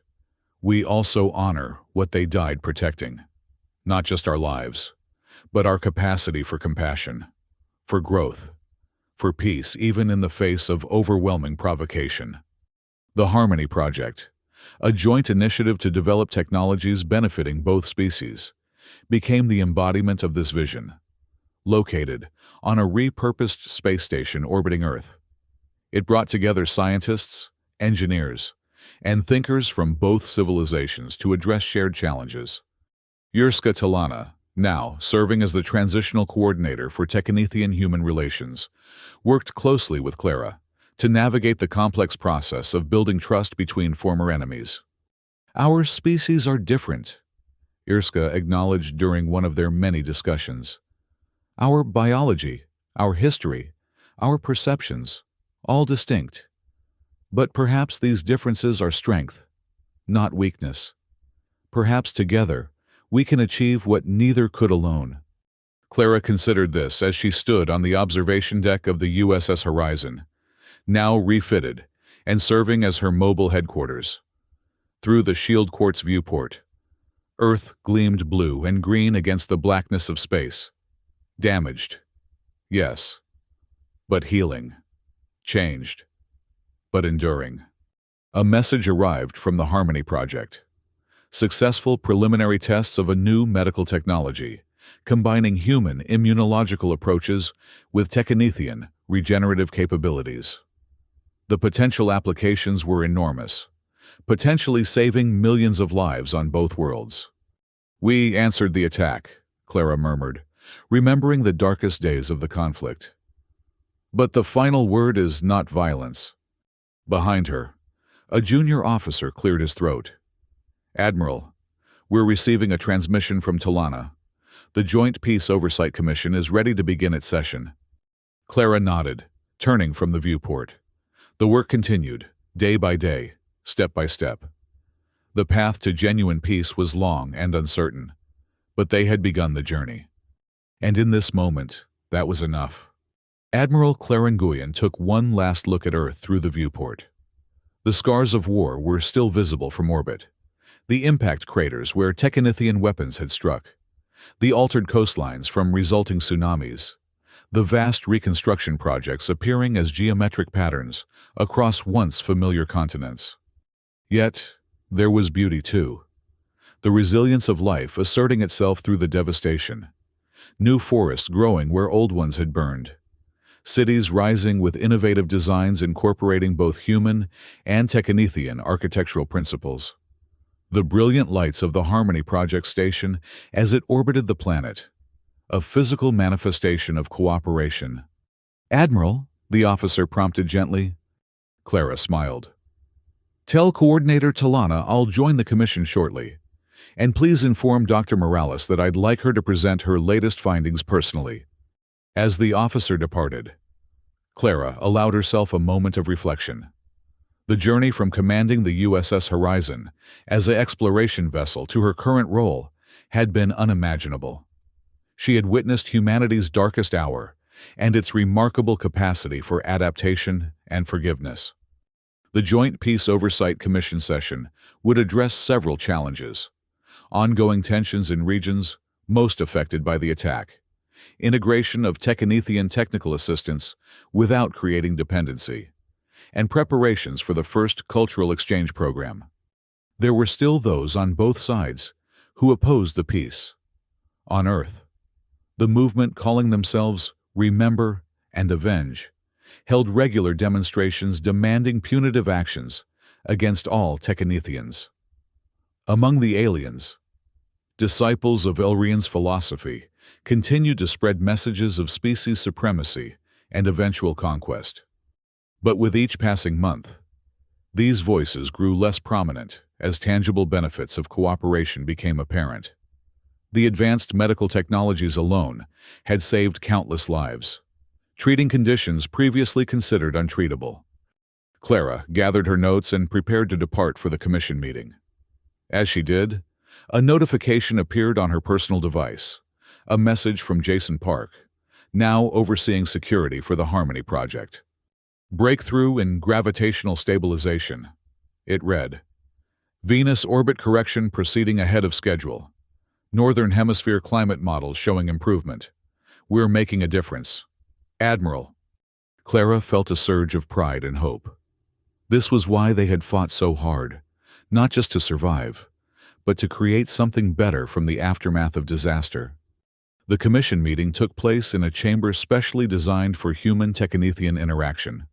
we also honor what they died protecting. Not just our lives, but our capacity for compassion, for growth, for peace even in the face of overwhelming provocation. The Harmony Project, a joint initiative to develop technologies benefiting both species, became the embodiment of this vision. Located on a repurposed space station orbiting Earth, it brought together scientists, engineers, and thinkers from both civilizations to address shared challenges. Yurska Talana, now serving as the transitional coordinator for Technithian human relations, worked closely with Clara to navigate the complex process of building trust between former enemies. "Our species are different," Yurska acknowledged during one of their many discussions. "Our biology, our history, our perceptions, all distinct. But perhaps these differences are strength, not weakness. Perhaps together, we can achieve what neither could alone." Clara considered this as she stood on the observation deck of the USS Horizon, now refitted and serving as her mobile headquarters. Through the shield quartz viewport, Earth gleamed blue and green against the blackness of space. Damaged, yes, but healing. Changed, but enduring. A message arrived from the Harmony Project. Successful preliminary tests of a new medical technology, combining human immunological approaches with Technithian regenerative capabilities. The potential applications were enormous, potentially saving millions of lives on both worlds. "We answered the attack," Clara murmured, remembering the darkest days of the conflict. "But the final word is not violence." Behind her, a junior officer cleared his throat. "Admiral, we're receiving a transmission from Talana. The Joint Peace Oversight Commission is ready to begin its session." Clara nodded, turning from the viewport. The work continued, day by day, step by step. The path to genuine peace was long and uncertain, But they had begun the journey. And in this moment, that was enough. Admiral Clarenguyen took one last look at Earth through the viewport. The scars of war were still visible from orbit. The impact craters where Technithian weapons had struck. The altered coastlines from resulting tsunamis. The vast reconstruction projects appearing as geometric patterns across once familiar continents. Yet, there was beauty too. The resilience of life asserting itself through the devastation. New forests growing where old ones had burned. Cities rising with innovative designs incorporating both human and Technithian architectural principles. The brilliant lights of the Harmony Project station as it orbited the planet. A physical manifestation of cooperation. "Admiral," the officer prompted gently. Clara smiled. "Tell Coordinator Talana I'll join the commission shortly. And please inform Dr. Morales that I'd like her to present her latest findings personally." As the officer departed, Clara allowed herself a moment of reflection. The journey from commanding the USS Horizon as an exploration vessel to her current role had been unimaginable. She had witnessed humanity's darkest hour and its remarkable capacity for adaptation and forgiveness. The Joint Peace Oversight Commission session would address several challenges: ongoing tensions in regions most affected by the attack, integration of Technithian technical assistance without creating dependency, and preparations for the first cultural exchange program. There were still those on both sides who opposed the peace. On Earth, the movement calling themselves Remember and Avenge held regular demonstrations demanding punitive actions against all Technithians. Among the aliens, disciples of Elrian's philosophy continued to spread messages of species supremacy and eventual conquest. But with each passing month, these voices grew less prominent as tangible benefits of cooperation became apparent. The advanced medical technologies alone had saved countless lives, treating conditions previously considered untreatable. Clara gathered her notes and prepared to depart for the commission meeting. As she did, a notification appeared on her personal device, a message from Jason Park, now overseeing security for the Harmony Project. "Breakthrough in gravitational stabilization," it read. "Venus orbit correction proceeding ahead of schedule. Northern Hemisphere climate models showing improvement. We're making a difference. Admiral." Clara felt a surge of pride and hope. This was why they had fought so hard, not just to survive, but to create something better from the aftermath of disaster. The commission meeting took place in a chamber specially designed for human-Technithian interaction,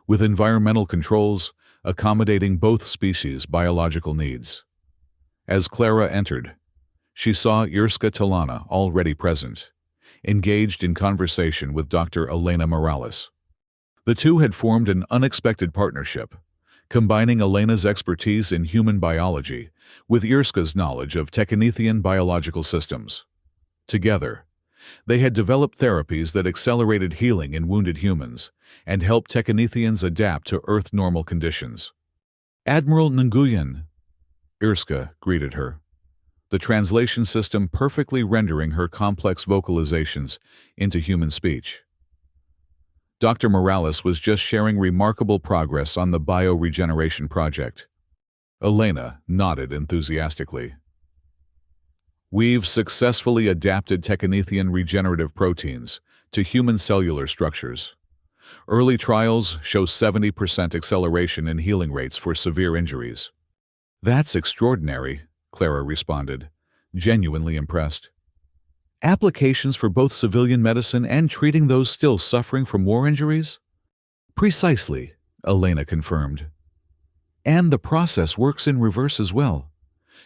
with environmental controls accommodating both species' biological needs. As Clara entered, she saw Irska Talana already present, engaged in conversation with Dr. Elena Morales. The two had formed an unexpected partnership, combining Elena's expertise in human biology with Irska's knowledge of Technithian biological systems. Together, they had developed therapies that accelerated healing in wounded humans and helped Technithians adapt to Earth-normal conditions. "Admiral Nguyen," Irska greeted her, the translation system perfectly rendering her complex vocalizations into human speech. Dr. Morales was just sharing remarkable progress on the bioregeneration project. Elena nodded enthusiastically. "We've successfully adapted Technithian regenerative proteins to human cellular structures. Early trials show 70% acceleration in healing rates for severe injuries." "That's extraordinary," Clara responded, genuinely impressed. "Applications for both civilian medicine and treating those still suffering from war injuries?" "Precisely," Elena confirmed. "And the process works in reverse as well.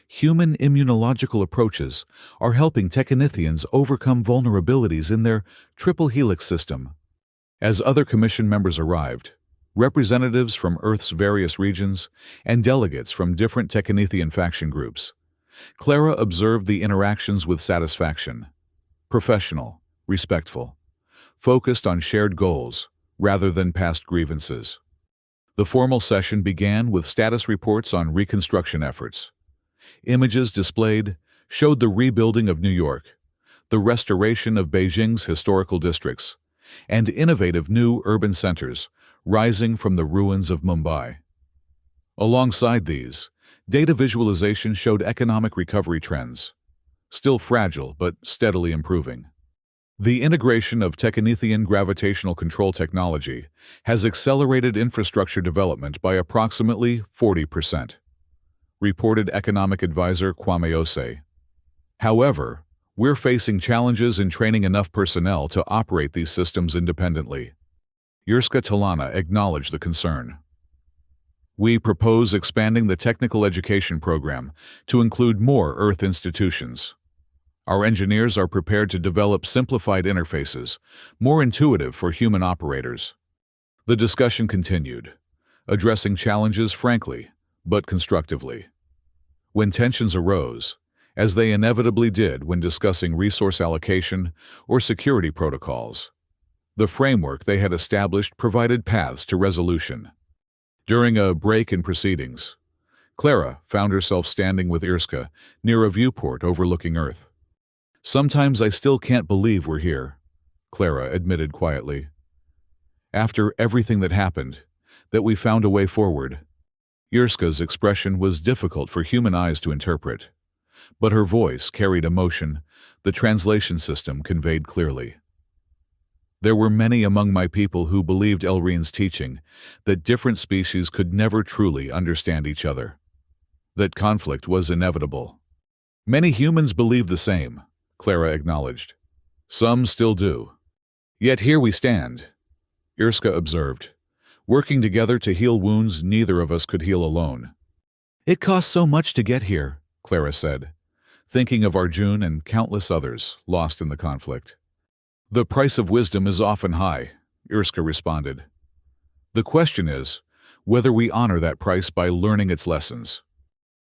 Human immunological approaches are helping Technithians overcome vulnerabilities in their triple helix system." As other commission members arrived, representatives from Earth's various regions and delegates from different Technithian faction groups, Clara observed the interactions with satisfaction. Professional, respectful, focused on shared goals rather than past grievances. The formal session began with status reports on reconstruction efforts. Images displayed showed the rebuilding of New York, the restoration of Beijing's historical districts, and innovative new urban centers rising from the ruins of Mumbai. Alongside these, data visualization showed economic recovery trends, still fragile but steadily improving. The integration of Technetian gravitational control technology has accelerated infrastructure development by approximately 40%, reported economic advisor Kwame Ose. However, we're facing challenges in training enough personnel to operate these systems independently. Yurska Talana acknowledged the concern. We propose expanding the technical education program to include more Earth institutions. Our engineers are prepared to develop simplified interfaces, more intuitive for human operators. The discussion continued, addressing challenges frankly, but constructively. When tensions arose, as they inevitably did when discussing resource allocation or security protocols, the framework they had established provided paths to resolution. During a break in proceedings, Clara found herself standing with Irska near a viewport overlooking Earth. "Sometimes I still can't believe we're here," Clara admitted quietly. "After everything that happened, that we found a way forward." Irska's expression was difficult for human eyes to interpret, but her voice carried emotion the translation system conveyed clearly. "There were many among my people who believed Elrine's teaching that different species could never truly understand each other, that conflict was inevitable. Many humans believe the same," Clara acknowledged. "Some still do. Yet here we stand," Irska observed, "working together to heal wounds neither of us could heal alone." "It cost so much to get here," Clara said, thinking of Arjun and countless others lost in the conflict. "The price of wisdom is often high," Irska responded. "The question is whether we honor that price by learning its lessons."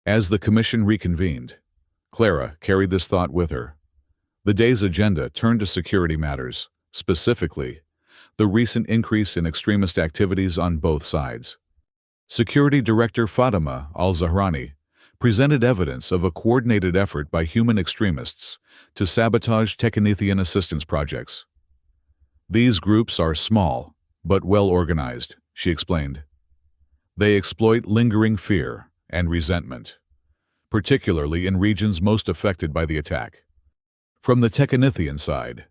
As the commission reconvened, Clara carried this thought with her. The day's agenda turned to security matters, specifically, the recent increase in extremist activities on both sides. Security Director Fatima al-Zahrani presented evidence of a coordinated effort by human extremists to sabotage Technetian assistance projects. "These groups are small, but well organized," she explained. "They exploit lingering fear and resentment, particularly in regions most affected by the attack." From the Technetian side,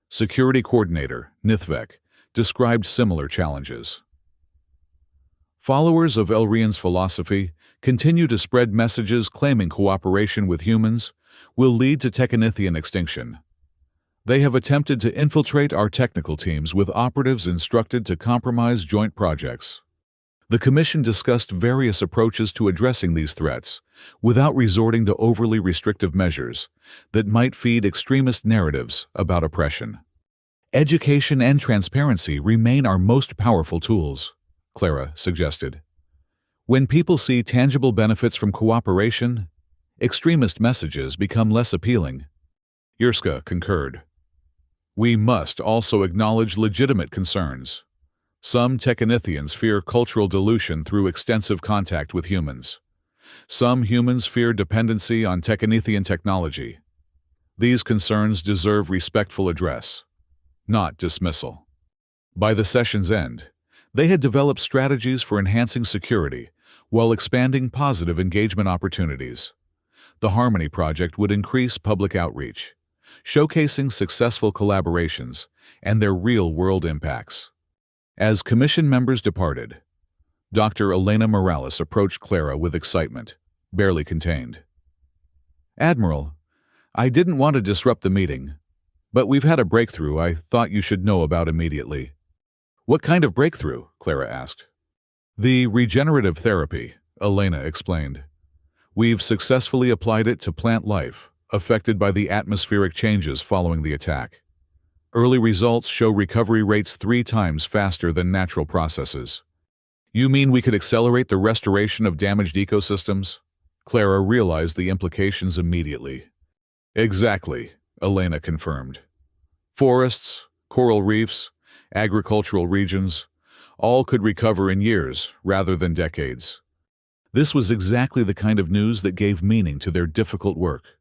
Security Coordinator Nithvek described similar challenges. Followers of Elrian's philosophy continue to spread messages claiming cooperation with humans will lead to Technetian extinction. They have attempted to infiltrate our technical teams with operatives instructed to compromise joint projects. The Commission discussed various approaches to addressing these threats without resorting to overly restrictive measures that might feed extremist narratives about oppression. "Education and transparency remain our most powerful tools," Clara suggested. "When people see tangible benefits from cooperation, extremist messages become less appealing." Irska concurred. "We must also acknowledge legitimate concerns. Some Technetians fear cultural dilution through extensive contact with humans. Some humans fear dependency on Technetian technology. These concerns deserve respectful address, not dismissal." By the session's end, they had developed strategies for enhancing security while expanding positive engagement opportunities. The Harmony Project would increase public outreach, showcasing successful collaborations and their real-world impacts. As commission members departed, Dr. Elena Morales approached Clara with excitement, barely contained. "Admiral, I didn't want to disrupt the meeting, but we've had a breakthrough I thought you should know about immediately." "What kind of breakthrough?" Clara asked. "The regenerative therapy," Elena explained. "We've successfully applied it to plant life affected by the atmospheric changes following the attack. Early results show recovery rates 3 times faster than natural processes." "You mean we could accelerate the restoration of damaged ecosystems?" Clara realized the implications immediately. "Exactly," Elena confirmed. "Forests, coral reefs, agricultural regions, all could recover in years rather than decades." This was exactly the kind of news that gave meaning to their difficult work,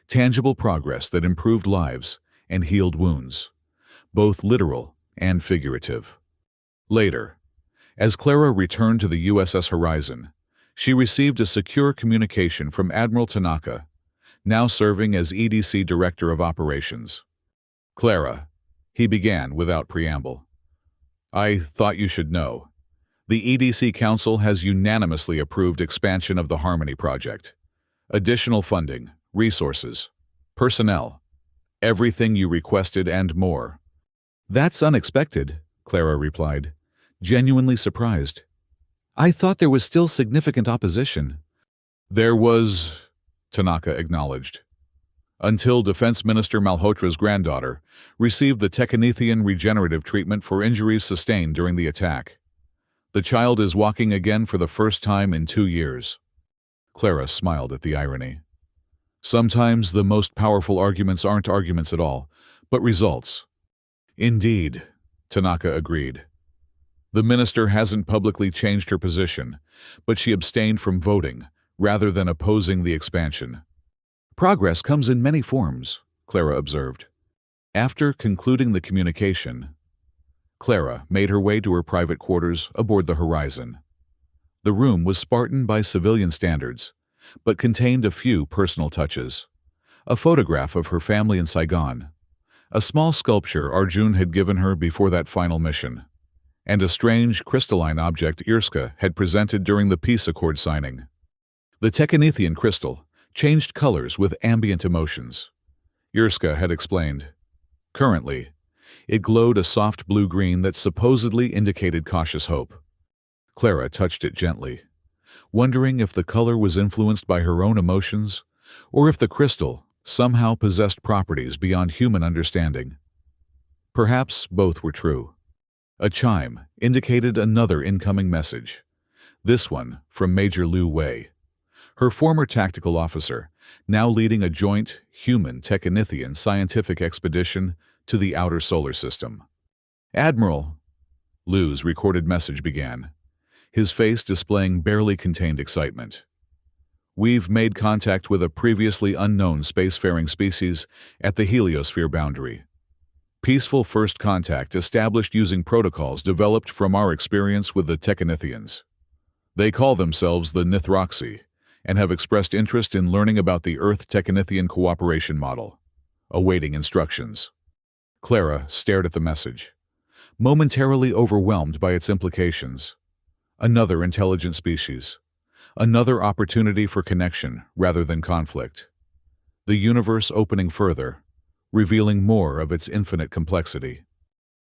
tangible progress that improved lives and healed wounds, both literal and figurative. Later, as Clara returned to the USS Horizon, she received a secure communication from Admiral Tanaka, now serving as EDC Director of Operations. "Clara," he began without preamble, "I thought you should know. The EDC Council has unanimously approved expansion of the Harmony Project. Additional funding, resources, personnel, everything you requested and more." "That's unexpected," Clara replied, genuinely surprised. "I thought there was still significant opposition." "There was," Tanaka acknowledged, "until Defense Minister Malhotra's granddaughter received the Technetian regenerative treatment for injuries sustained during the attack. The child is walking again for the first time in 2 years." Clara smiled at the irony. Sometimes the most powerful arguments aren't arguments at all, but results. "Indeed," Tanaka agreed. "The minister hasn't publicly changed her position, but she abstained from voting rather than opposing the expansion." "Progress comes in many forms," Clara observed. After concluding the communication, Clara made her way to her private quarters aboard the Horizon. The room was Spartan by civilian standards, but contained a few personal touches. A photograph of her family in Saigon, a small sculpture Arjun had given her before that final mission, and a strange crystalline object Irska had presented during the peace accord signing. The Technetian crystal changed colors with ambient emotions. Irska had explained. Currently, it glowed a soft blue-green that supposedly indicated cautious hope. Clara touched it gently, wondering if the color was influenced by her own emotions or if the crystal somehow possessed properties beyond human understanding. Perhaps both were true. A chime indicated another incoming message, this one from Major Liu Wei, her former tactical officer, now leading a joint human-Technetian scientific expedition to the outer solar system. "Admiral," Liu's recorded message began, his face displaying barely contained excitement. "We've made contact with a previously unknown spacefaring species at the heliosphere boundary. Peaceful first contact established using protocols developed from our experience with the Technetians. They call themselves the Nithroxy and have expressed interest in learning about the Earth-Technetian cooperation model. Awaiting instructions." Clara stared at the message, momentarily overwhelmed by its implications. Another intelligent species. Another opportunity for connection rather than conflict. The universe opening further, revealing more of its infinite complexity.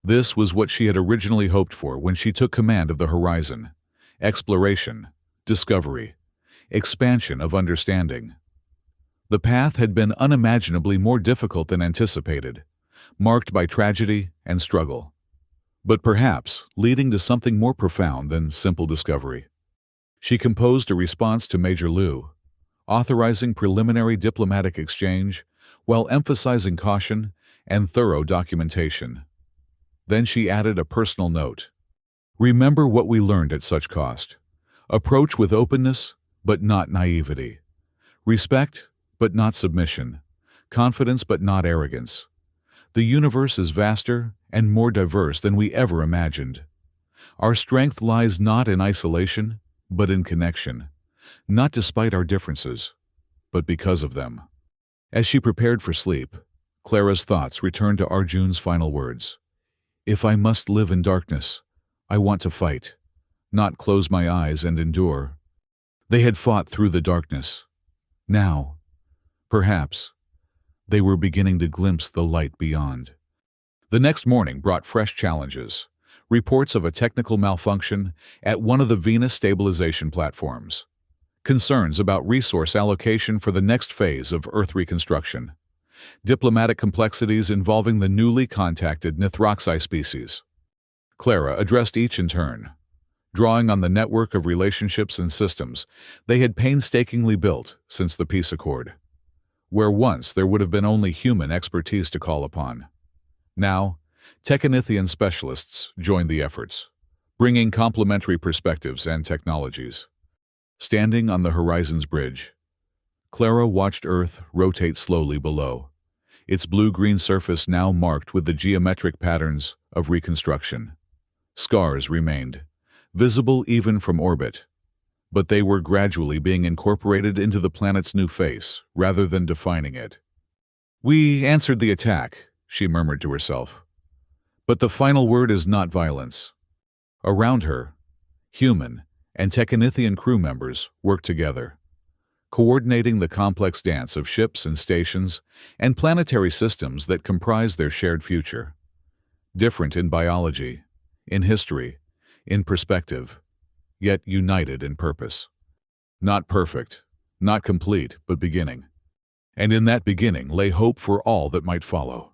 This was what she had originally hoped for when she took command of the Horizon. Exploration, discovery, expansion of understanding. The path had been unimaginably more difficult than anticipated, marked by tragedy and struggle, but perhaps leading to something more profound than simple discovery. She composed a response to Major Liu, authorizing preliminary diplomatic exchange while emphasizing caution and thorough documentation. Then she added a personal note. "Remember what we learned at such cost. Approach with openness, but not naivety. Respect, but not submission. Confidence, but not arrogance. The universe is vaster and more diverse than we ever imagined. Our strength lies not in isolation, but in connection, not despite our differences, but because of them." As she prepared for sleep, Clara's thoughts returned to Arjun's final words. "If I must live in darkness, I want to fight, not close my eyes and endure." They had fought through the darkness. Now, perhaps, they were beginning to glimpse the light beyond. The next morning brought fresh challenges. Reports of a technical malfunction at one of the Venus stabilization platforms. Concerns about resource allocation for the next phase of Earth reconstruction. Diplomatic complexities involving the newly contacted Nithroxy species. Clara addressed each in turn, drawing on the network of relationships and systems they had painstakingly built since the peace accord. Where once there would have been only human expertise to call upon, now Technetian specialists joined the efforts, bringing complementary perspectives and technologies. Standing on the Horizon's bridge, Clara watched Earth rotate slowly below, its blue-green surface now marked with the geometric patterns of reconstruction. Scars remained, visible even from orbit, but they were gradually being incorporated into the planet's new face, rather than defining it. "We answered the attack," she murmured to herself. But the final word is not violence. Around her, human and Technithian crew members worked together, coordinating the complex dance of ships and stations and planetary systems that comprise their shared future. Different in biology, in history, in perspective, yet united in purpose. Not perfect, not complete, but beginning. And in that beginning lay hope for all that might follow.